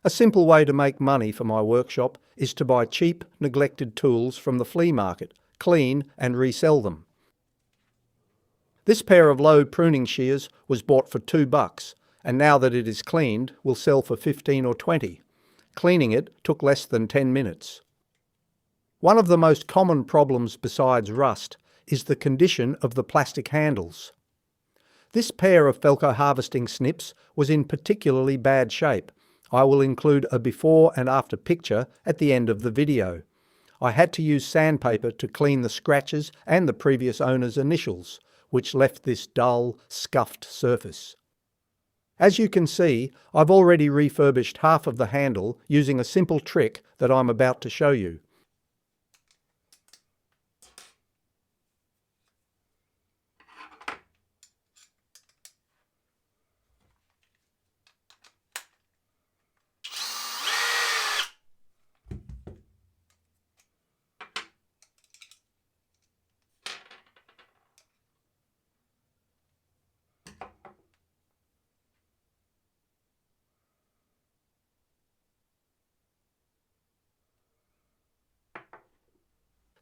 A simple way to make money for my workshop is to buy cheap, neglected tools from the flea market, clean and resell them. This pair of low pruning shears was bought for $2, and now that it is cleaned, will sell for 15 or 20. Cleaning it took less than 10 minutes. One of the most common problems besides rust is the condition of the plastic handles. This pair of Felco harvesting snips was in particularly bad shape. I will include a before and after picture at the end of the video. I had to use sandpaper to clean the scratches and the previous owner's initials, which left this dull, scuffed surface. As you can see, I've already refurbished half of the handle using a simple trick that I'm about to show you.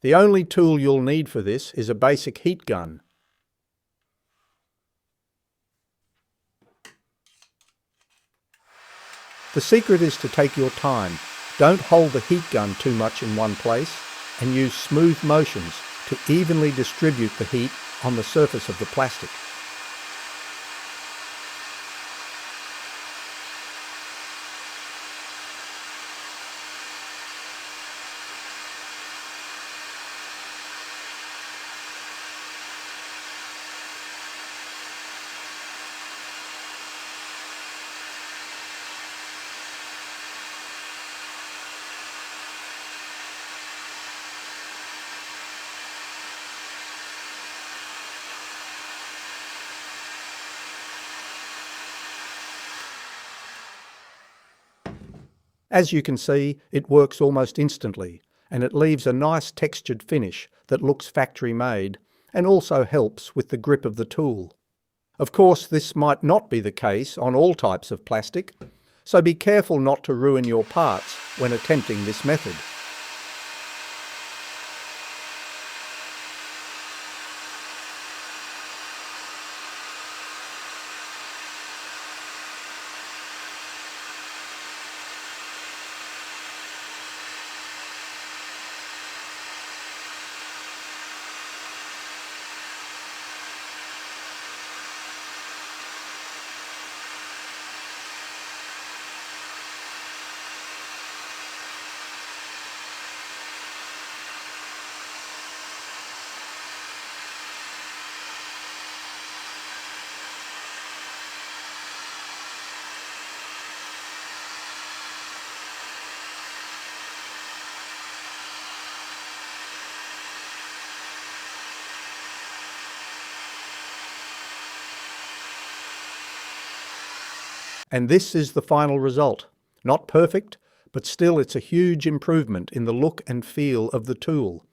The only tool you'll need for this is a basic heat gun. The secret is to take your time. Don't hold the heat gun too much in one place and use smooth motions to evenly distribute the heat on the surface of the plastic. As you can see, it works almost instantly, and it leaves a nice textured finish that looks factory made and also helps with the grip of the tool. Of course, this might not be the case on all types of plastic, so be careful not to ruin your parts when attempting this method. And this is the final result. Not perfect, but still it's a huge improvement in the look and feel of the tool.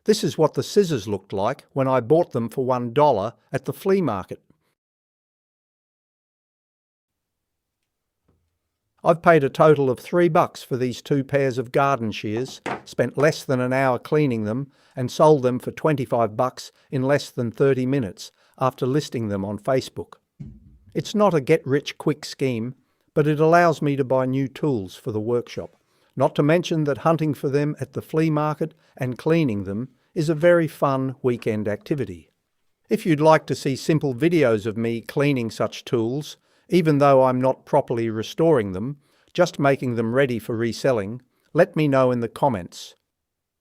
This is what the scissors looked like when I bought them for $1 at the flea market. I've paid a total of $3 for these two pairs of garden shears, spent less than an hour cleaning them, and sold them for $25 in less than 30 minutes after listing them on Facebook. It's not a get-rich-quick scheme, but it allows me to buy new tools for the workshop. Not to mention that hunting for them at the flea market and cleaning them is a very fun weekend activity. If you'd like to see simple videos of me cleaning such tools, even though I'm not properly restoring them, just making them ready for reselling, let me know in the comments.